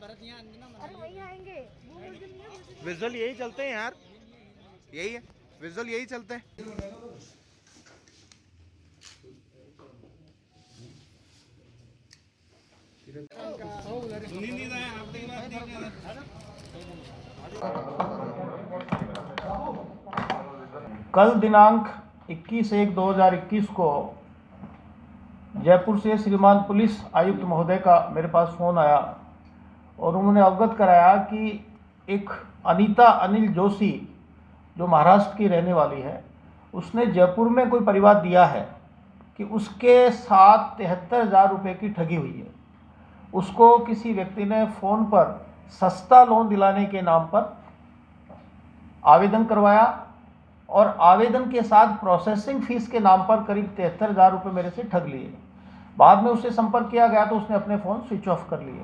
अरे वही आएंगे विजुअल यही चलते हैं यार, यही है विजुअल, यही चलते हैं। कल दिनांक 21/1/2021 को जयपुर से श्रीमान पुलिस आयुक्त महोदय का मेरे पास फ़ोन आया और उन्होंने अवगत कराया कि एक अनीता अनिल जोशी जो महाराष्ट्र की रहने वाली है, उसने जयपुर में कोई परिवाद दिया है कि उसके साथ 73,000 रुपये की ठगी हुई है। उसको किसी व्यक्ति ने फ़ोन पर सस्ता लोन दिलाने के नाम पर आवेदन करवाया और आवेदन के साथ प्रोसेसिंग फ़ीस के नाम पर करीब 73,000 रुपये मेरे से ठग लिए। बाद में उससे संपर्क किया गया तो उसने अपने फ़ोन स्विच ऑफ कर लिए।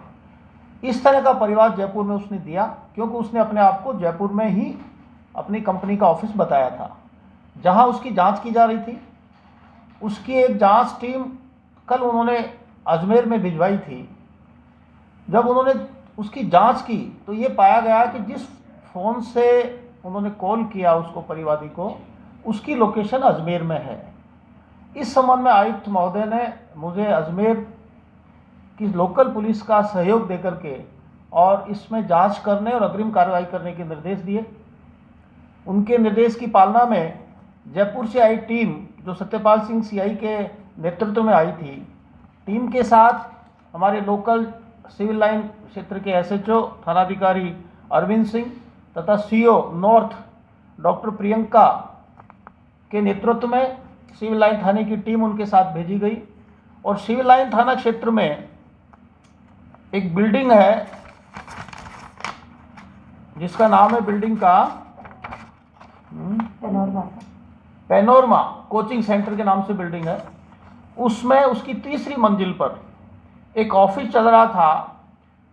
इस तरह का परिवाद जयपुर में उसने दिया क्योंकि उसने अपने आप को जयपुर में ही अपनी कंपनी का ऑफिस बताया था, जहां उसकी जांच की जा रही थी। उसकी एक जांच टीम कल उन्होंने अजमेर में भिजवाई थी। जब उन्होंने उसकी जांच की तो ये पाया गया कि जिस फ़ोन से उन्होंने कॉल किया उसको, परिवादी को, उसकी लोकेशन अजमेर में है। इस संबंध में आयुक्त महोदय ने मुझे अजमेर की लोकल पुलिस का सहयोग देकर के और इसमें जांच करने और अग्रिम कार्रवाई करने के निर्देश दिए। उनके निर्देश की पालना में जयपुर से आई टीम, जो सत्यपाल सिंह सीआई के नेतृत्व में आई थी, टीम के साथ हमारे लोकल सिविल लाइन क्षेत्र के एसएचओ थानाधिकारी अरविंद सिंह तथा सीओ नॉर्थ डॉक्टर प्रियंका के नेतृत्व में सिविल लाइन थाने की टीम उनके साथ भेजी गई और सिविल लाइन थाना क्षेत्र में एक बिल्डिंग है जिसका नाम है बिल्डिंग का पैनोरमा कोचिंग सेंटर के नाम से बिल्डिंग है। उसमें उसकी तीसरी मंजिल पर एक ऑफिस चल रहा था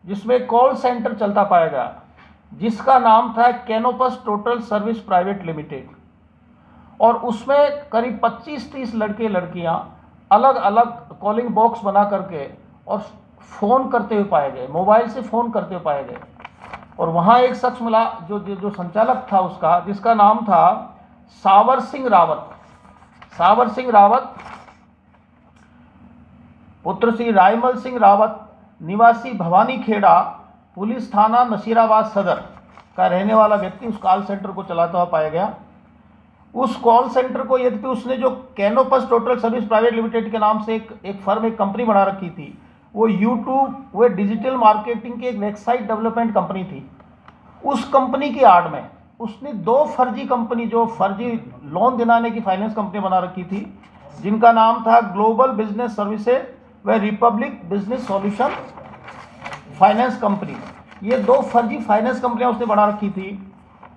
जिसमें कॉल सेंटर चलता पाया गया, जिसका नाम था Canopus total service private limited. और उसमें करीब 25-30 लड़के लड़कियां अलग अलग कॉलिंग बॉक्स बना करके और फ़ोन करते हुए पाए गए, मोबाइल से फ़ोन करते हुए पाए गए। और वहाँ एक शख्स मिला जो संचालक था उसका, जिसका नाम था सावर सिंह रावत पुत्र श्री रायमल सिंह रावत, निवासी भवानी खेड़ा, पुलिस थाना नसीराबाद सदर का रहने वाला व्यक्ति उस कॉल सेंटर को चलाता हुआ पाया गया। उस कॉल सेंटर को, यद्यपि उसने जो Canopus total service private limited के नाम से एक फर्म, एक कंपनी बना रखी थी, वो यूट्यूब, वो डिजिटल मार्केटिंग की एक वेबसाइट डेवलपमेंट कंपनी थी। उस कंपनी की आड़ में उसने 2 फर्जी कंपनी, जो फर्जी लोन दिलाने की फाइनेंस कंपनी बना रखी थी, जिनका नाम था ग्लोबल बिजनेस सर्विसेज व Republic business solution finance company. ये 2 फर्जी फाइनेंस कंपनियां उसने बना रखी थी।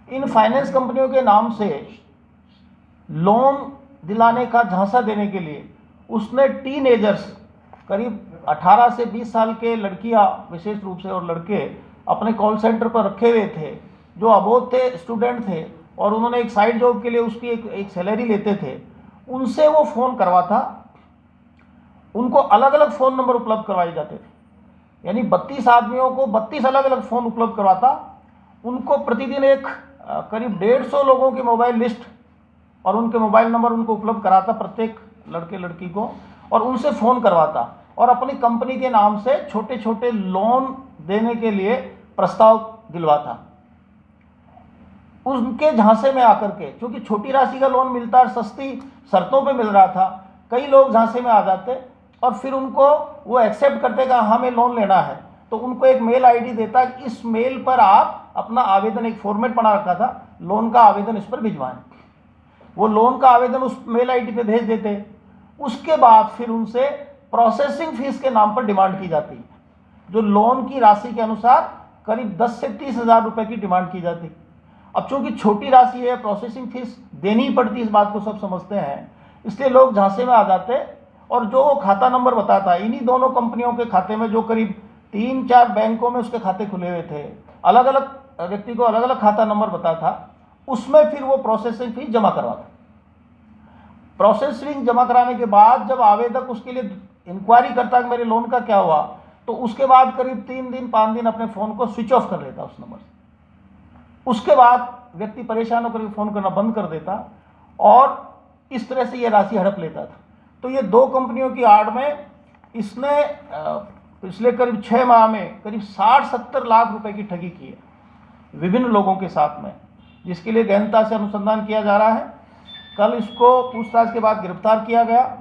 इन फाइनेंस कंपनियों के नाम से लोन दिलाने का झांसा देने के लिए उसने टीनेजर्स, करीब 18 से 20 साल के लड़कियां विशेष रूप से और लड़के अपने कॉल सेंटर पर रखे हुए थे, जो अबोध थे, स्टूडेंट थे, और उन्होंने एक साइड जॉब के लिए उसकी एक सैलरी लेते थे। उनसे वो फ़ोन करवाता, उनको अलग अलग फ़ोन नंबर उपलब्ध करवाए जाते थे। यानी 32 आदमियों को 32 अलग अलग फ़ोन उपलब्ध करवाता। उनको प्रतिदिन एक करीब 150 लोगों की मोबाइल लिस्ट और उनके मोबाइल नंबर उनको उपलब्ध कराता, प्रत्येक लड़के लड़की को, और उनसे फ़ोन करवाता और अपनी कंपनी के नाम से छोटे छोटे लोन देने के लिए प्रस्ताव दिलवाता। उनके झांसे में आकर के, क्योंकि छोटी राशि का लोन मिलता है, सस्ती शर्तों पे मिल रहा था, कई लोग झांसे में आ जाते और फिर उनको वो एक्सेप्ट करते कि हमें लोन लेना है, तो उनको एक मेल आईडी देता कि इस मेल पर आप अपना आवेदन, एक फॉर्मेट बना रखा था, लोन का आवेदन इस पर भिजवाएं। वो लोन का आवेदन उस मेल आईडी पे भेज देते। उसके बाद फिर उनसे प्रोसेसिंग फीस के नाम पर डिमांड की जाती, जो लोन की राशि के अनुसार करीब 10 से 30,000 रुपये की डिमांड की जाती। अब चूंकि छोटी राशि है, प्रोसेसिंग फीस देनी ही पड़ती, इस बात को सब समझते हैं, इसलिए लोग झांसे में आ जाते। और जो वो खाता नंबर बताता, इन्हीं दोनों कंपनियों के खाते में, जो करीब 3-4 बैंकों में उसके खाते खुले हुए थे, अलग अलग व्यक्ति को अलग अलग खाता नंबर बताता, उसमें फिर वो प्रोसेसिंग फीस जमा करवाता। प्रोसेसिंग जमा कराने के बाद जब आवेदक उसके लिए इंक्वायरी करता कि मेरे लोन का क्या हुआ, तो उसके बाद करीब 3 दिन 5 दिन अपने फ़ोन को स्विच ऑफ कर लेता उस नंबर से। उसके बाद व्यक्ति परेशान होकर फ़ोन करना बंद कर देता और इस तरह से ये राशि हड़प लेता था। तो ये 2 कंपनियों की आड़ में इसने पिछले करीब 6 माह में करीब 60-70 लाख रुपए की ठगी की है विभिन्न लोगों के साथ में, जिसके लिए गहनता से अनुसंधान किया जा रहा है। कल इसको पूछताछ के बाद गिरफ्तार किया गया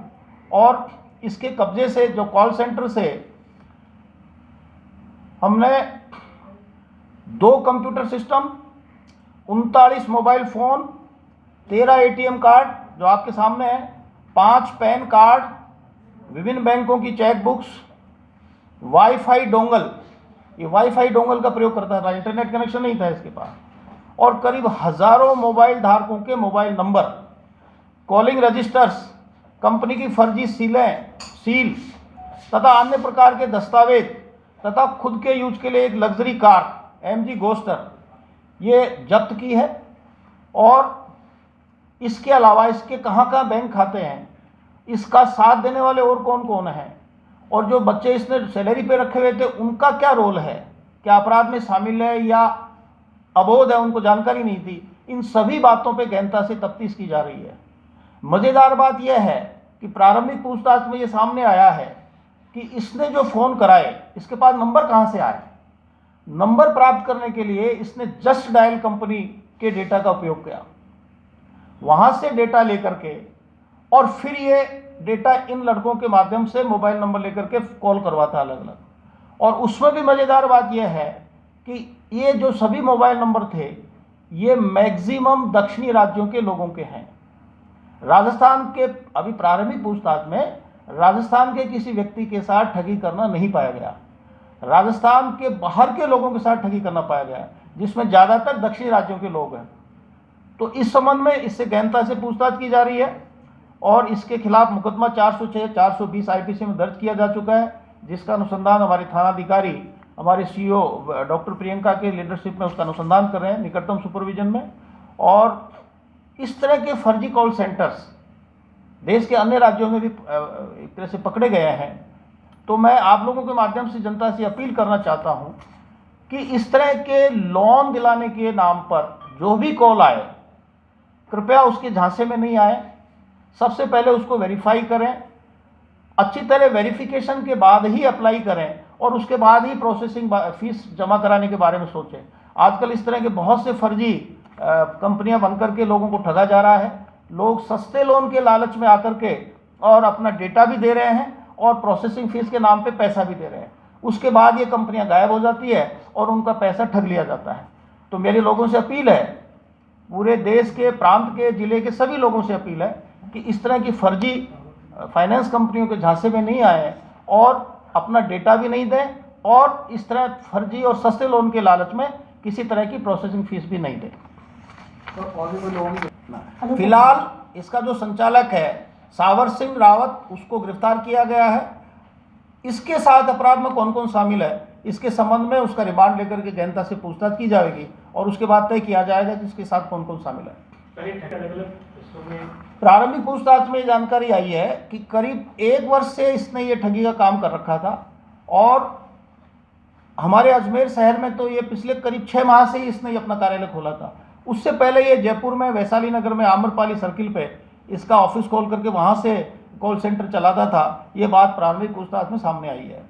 और इसके कब्जे से जो कॉल सेंटर से हमने 2 computer system, 39 mobile phone, 13 ATM card जो आपके सामने है, 5 पैन कार्ड, विभिन्न बैंकों की चेक बुक्स, वाईफाई डोंगल, ये वाईफाई डोंगल का प्रयोग करता था, इंटरनेट कनेक्शन नहीं था इसके पास, और करीब हजारों मोबाइल धारकों के mobile number, calling registers, company की फर्जी सील तथा अन्य प्रकार के दस्तावेज तथा खुद के यूज के लिए एक लग्जरी कार एमजी गोस्टर ये जब्त की है। और इसके अलावा इसके कहाँ कहाँ बैंक खाते हैं, इसका साथ देने वाले और कौन कौन हैं, और जो बच्चे इसने सैलरी पे रखे हुए थे उनका क्या रोल है, क्या अपराध में शामिल है या अबोध है, उनको जानकारी नहीं थी। इन सभी बातों पे गहनता से तफ्तीश की जा रही है। मज़ेदार बात यह है कि प्रारंभिक पूछताछ में ये सामने आया है कि इसने जो फ़ोन कराए इसके पास नंबर कहाँ से आए। नंबर प्राप्त करने के लिए इसने जस्ट डायल कंपनी के डेटा का उपयोग किया, वहाँ से डेटा लेकर के और फिर ये डेटा इन लड़कों के माध्यम से मोबाइल नंबर लेकर के कॉल करवाता अलग अलग। और उसमें भी मज़ेदार बात यह है कि ये जो सभी मोबाइल नंबर थे ये मैक्सिमम दक्षिणी राज्यों के लोगों के हैं। राजस्थान के अभी प्रारंभिक पूछताछ में राजस्थान के किसी व्यक्ति के साथ ठगी करना नहीं पाया गया, राजस्थान के बाहर के लोगों के साथ ठगी करना पाया गया, जिसमें ज़्यादातर दक्षिणी राज्यों के लोग हैं। तो इस संबंध में इससे गहनता से पूछताछ की जा रही है और इसके खिलाफ मुकदमा 406, 420 आईपीसी में दर्ज किया जा चुका है, जिसका अनुसंधान हमारे थानाधिकारी हमारे सीओ डॉक्टर प्रियंका के लीडरशिप में उसका अनुसंधान कर रहे हैं निकटतम सुपरविजन में। और इस तरह के फर्जी कॉल सेंटर्स देश के अन्य राज्यों में भी एक तरह से पकड़े गए हैं। तो मैं आप लोगों के माध्यम से जनता से अपील करना चाहता हूं कि इस तरह के लोन दिलाने के नाम पर जो भी कॉल आए कृपया उसके झांसे में नहीं आए। सबसे पहले उसको वेरीफाई करें, अच्छी तरह वेरिफिकेशन के बाद ही अप्लाई करें और उसके बाद ही प्रोसेसिंग फीस जमा कराने के बारे में सोचें। आजकल इस तरह के बहुत से फर्जी कंपनियां बनकर के लोगों को ठगा जा रहा है। लोग सस्ते लोन के लालच में आकर के और अपना डेटा भी दे रहे हैं और प्रोसेसिंग फीस के नाम पे पैसा भी दे रहे हैं। उसके बाद ये कंपनियां गायब हो जाती है और उनका पैसा ठग लिया जाता है। तो मेरे लोगों से अपील है, पूरे देश के प्रांत के जिले के सभी लोगों से अपील है कि इस तरह की फर्जी फाइनेंस कंपनियों के झांसे में नहीं आए और अपना डेटा भी नहीं दें और इस तरह फर्जी और सस्ते लोन के लालच में किसी तरह की प्रोसेसिंग फीस भी नहीं दें। फिलहाल इसका जो संचालक है सावर सिंह रावत, उसको गिरफ्तार किया गया है। इसके साथ अपराध में कौन कौन शामिल है इसके संबंध में उसका रिमांड लेकर के गहनता से पूछताछ की जाएगी और उसके बाद तय किया जाएगा कि इसके साथ कौन कौन शामिल है। प्रारंभिक पूछताछ में जानकारी आई है कि करीब 1 वर्ष से इसने ये ठगी का काम कर रखा था और हमारे अजमेर शहर में तो ये पिछले करीब 6 माह से ही इसने अपना कार्यालय खोला था। उससे पहले ये जयपुर में वैशाली नगर में आम्रपाली सर्किल पे इसका ऑफिस खोल करके वहाँ से कॉल सेंटर चलाता था। ये बात प्रारंभिक पूछताछ में सामने आई है।